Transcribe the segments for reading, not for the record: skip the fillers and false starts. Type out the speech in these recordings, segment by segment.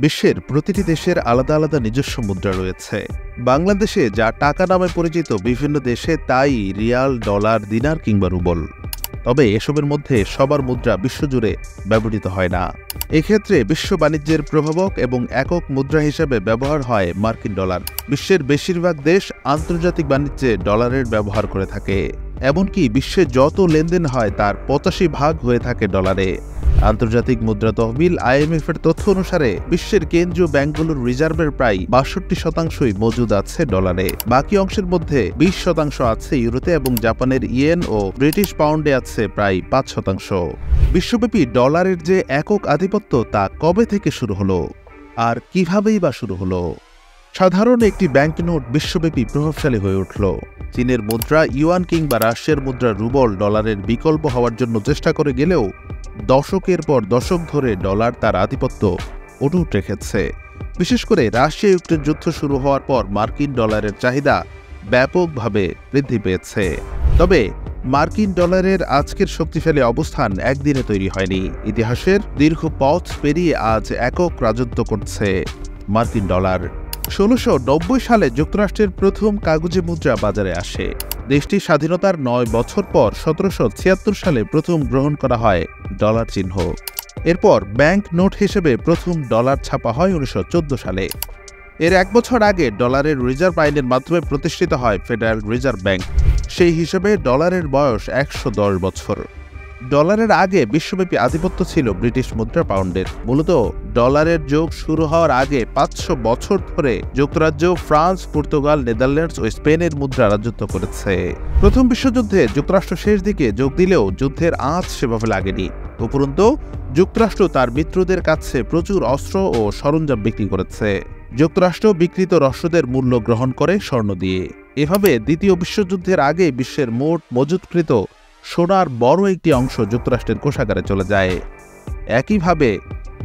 বিশ্বের প্রতিটি দেশের আলাদা আলাদা নিজস্ব মুদ্রা রয়েছে। বাংলাদেশে যা টাকা নামে পরিচিত, বিভিন্ন দেশে তাই রিয়াল, ডলার, দিনার কিংবা রুবল। তবে এসবের মধ্যে সবার মুদ্রা বিশ্বজুড়ে ব্যবহৃত হয় না। এক্ষেত্রে বিশ্ব বাণিজ্যের প্রভাবক এবং একক মুদ্রা হিসেবে ব্যবহার হয় মার্কিন ডলার। বিশ্বের বেশিরভাগ দেশ আন্তর্জাতিক বাণিজ্যে ডলারের ব্যবহার করে থাকে। এমনকি বিশ্বে যত লেনদেন হয় তার ৮৫% হয়ে থাকে ডলারে। আন্তর্জাতিক মুদ্রা তহবিল IMF এর তথ্য অনুসারে বিশ্বের কেন্দ্রীয় ব্যাংকগুলোর রিজার্ভের প্রায় ৬২% মজুদ আছে ডলারে। বাকি অংশের মধ্যে ২০% আছে ইউরোতে এবং জাপানের ইয়েন ও ব্রিটিশ পাউন্ডে আছে প্রায় ৫%। বিশ্বব্যাপী ডলারের যে একক আধিপত্য তা কবে থেকে শুরু হলো আর কিভাবেই বা শুরু হলো? সাধারণ একটি ব্যাংক নোট বিশ্বব্যাপী প্রভাবশালী হয়ে উঠল। চীনের মুদ্রা ইউয়ান কিংবা রাশিয়ার মুদ্রা রুবল ডলারের বিকল্প হওয়ার জন্য চেষ্টা করে গেলেও দশকের পর দশক ধরে ডলার তার আধিপত্য অটুট রেখেছে। বিশেষ করে রাশিয়া ইউক্রেন যুদ্ধ শুরু হওয়ার পর মার্কিন ডলারের চাহিদা ব্যাপকভাবে বৃদ্ধি পেয়েছে। তবে মার্কিন ডলারের আজকের শক্তিশালী অবস্থান একদিনে তৈরি হয়নি। ইতিহাসের দীর্ঘ পথ পেরিয়ে আজ একক রাজত্ব করছে মার্কিন ডলার। ১৬৯০ সালে যুক্তরাষ্ট্রের প্রথম কাগজে মুদ্রা বাজারে আসে। দেশটির স্বাধীনতার ৯ বছর পর ১৭৭৬ সালে প্রথম গ্রহণ করা হয় ডলার চিহ্ন। এরপর ব্যাংক নোট হিসেবে প্রথম ডলার ছাপা হয় ১৯১৪ সালে। এর ১ বছর আগে ডলারের রিজার্ভ আইনের মাধ্যমে প্রতিষ্ঠিত হয় ফেডারেল রিজার্ভ ব্যাংক। সেই হিসেবে ডলারের বয়স ১১০ বছর। ডলারের আগে বিশ্বব্যাপী আধিপত্য ছিল ব্রিটিশ মুদ্রা পাউন্ডের। মূলত ডলারের যুগ শুরু হওয়ার আগে ৫০০ বছর ধরে যুক্তরাজ্য, ফ্রান্স, পর্তুগাল, নেদারল্যান্ডস ও স্পেনের মুদ্রা রাজত্ব করেছে। প্রথম বিশ্বযুদ্ধে যুক্তরাষ্ট্র শেষ দিকে যোগ দিলেও যুদ্ধের আঁচ সেভাবে লাগেনি। উপরন্তু যুক্তরাষ্ট্র তার মিত্রদের কাছে প্রচুর অস্ত্র ও সরঞ্জাম বিক্রি করেছে। যুক্তরাষ্ট্র বিকৃত রসদের মূল্য গ্রহণ করে স্বর্ণ দিয়ে। এভাবে দ্বিতীয় বিশ্বযুদ্ধের আগে বিশ্বের মোট মজুতকৃত সোনার বড় একটি অংশ যুক্তরাষ্ট্রের কোষাগারে চলে যায়। একইভাবে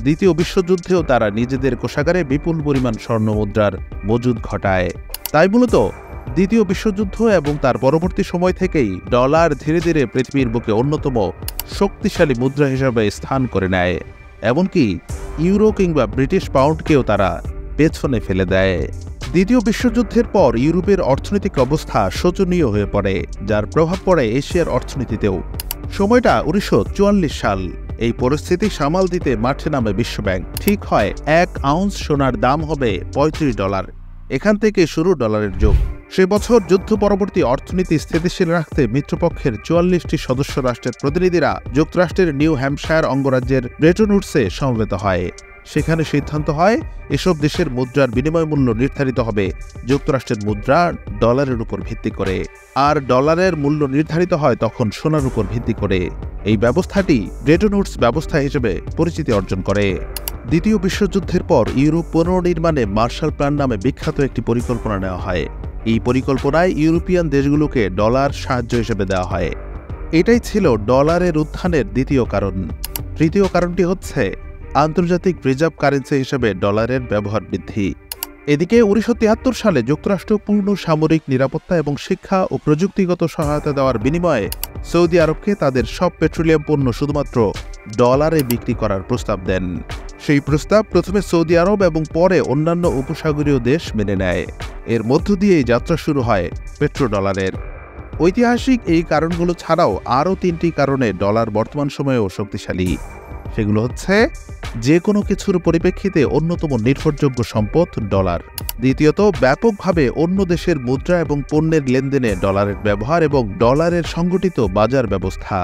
দ্বিতীয় বিশ্বযুদ্ধেও তারা নিজেদের কোষাগারে বিপুল পরিমাণ স্বর্ণ মুদ্রার মজুদ ঘটায়। তাই মূলত দ্বিতীয় বিশ্বযুদ্ধ এবং তার পরবর্তী সময় থেকেই ডলার ধীরে ধীরে পৃথিবীর বুকে অন্যতম শক্তিশালী মুদ্রা হিসেবে স্থান করে নেয়। এমনকি ইউরো কিংবা ব্রিটিশ পাউন্ডকেও তারা পেছনে ফেলে দেয়। দ্বিতীয় বিশ্বযুদ্ধের পর ইউরোপের অর্থনৈতিক অবস্থা শোচনীয় হয়ে পড়ে, যার প্রভাব পড়ে এশিয়ার অর্থনীতিতেও। সময়টা ১৯৪৪ সাল। এই পরিস্থিতি সামাল দিতে মাঠে নামে বিশ্বব্যাংক। ঠিক হয় ১ আউন্স সোনার দাম হবে $৩৫। এখান থেকে শুরু ডলারের যুগ। সে বছর যুদ্ধ পরবর্তী অর্থনীতি স্থিতিশীল রাখতে মিত্রপক্ষের ৪৪টি সদস্য রাষ্ট্রের প্রতিনিধিরা যুক্তরাষ্ট্রের নিউ হ্যাম্পশায়ার অঙ্গরাজ্যের ব্রেটন উডসে সমবেত হয়। সেখানে সিদ্ধান্ত হয় এসব দেশের মুদ্রার বিনিময় মূল্য নির্ধারিত হবে যুক্তরাষ্ট্রের মুদ্রা ডলারের উপর ভিত্তি করে, আর ডলারের মূল্য নির্ধারিত হয় তখন সোনার উপর ভিত্তি করে। এই ব্যবস্থাটি ব্রেটন উডস ব্যবস্থা হিসেবে পরিচিতি অর্জন করে। দ্বিতীয় বিশ্বযুদ্ধের পর ইউরোপ পুনর্নির্মাণে মার্শাল প্ল্যান নামে বিখ্যাত একটি পরিকল্পনা নেওয়া হয়। এই পরিকল্পনায় ইউরোপিয়ান দেশগুলোকে ডলার সাহায্য হিসেবে দেওয়া হয়। এটাই ছিল ডলারের উত্থানের দ্বিতীয় কারণ। তৃতীয় কারণটি হচ্ছে আন্তর্জাতিক রিজার্ভ কারেন্সি হিসেবে ডলারের ব্যবহার বৃদ্ধি। এদিকে ১৯৭৩ সালে যুক্তরাষ্ট্র পূর্ণ সামরিক নিরাপত্তা এবং শিক্ষা ও প্রযুক্তিগত সহায়তা দেওয়ার বিনিময়ে সৌদি আরবকে তাদের সব পেট্রোলিয়াম পণ্য শুধুমাত্র ডলারে বিক্রি করার প্রস্তাব দেন। সেই প্রস্তাব প্রথমে সৌদি আরব এবং পরে অন্যান্য উপসাগরীয় দেশ মেনে নেয়। এর মধ্য দিয়েই যাত্রা শুরু হয় পেট্রোডলারের। ঐতিহাসিক এই কারণগুলো ছাড়াও আরও ৩টি কারণে ডলার বর্তমান সময়েও শক্তিশালী। সেগুলো হচ্ছে যে কোনো কিছুর পরিপ্রেক্ষিতে অন্যতম নির্ভরযোগ্য সম্পদ ডলার। দ্বিতীয়ত, ব্যাপকভাবে অন্য দেশের মুদ্রা এবং পণ্যের লেনদেনে ডলারের ব্যবহার এবং ডলারের সংগঠিত বাজার ব্যবস্থা,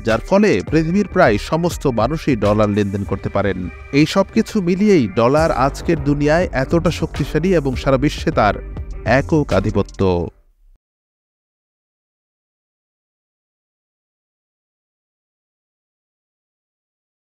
যার ফলে পৃথিবীর প্রায় সমস্ত মানুষই ডলার লেনদেন করতে পারেন। এই সব কিছু মিলিয়েই ডলার আজকের দুনিয়ায় এতটা শক্তিশালী এবং সারা বিশ্বে তার একক আধিপত্য।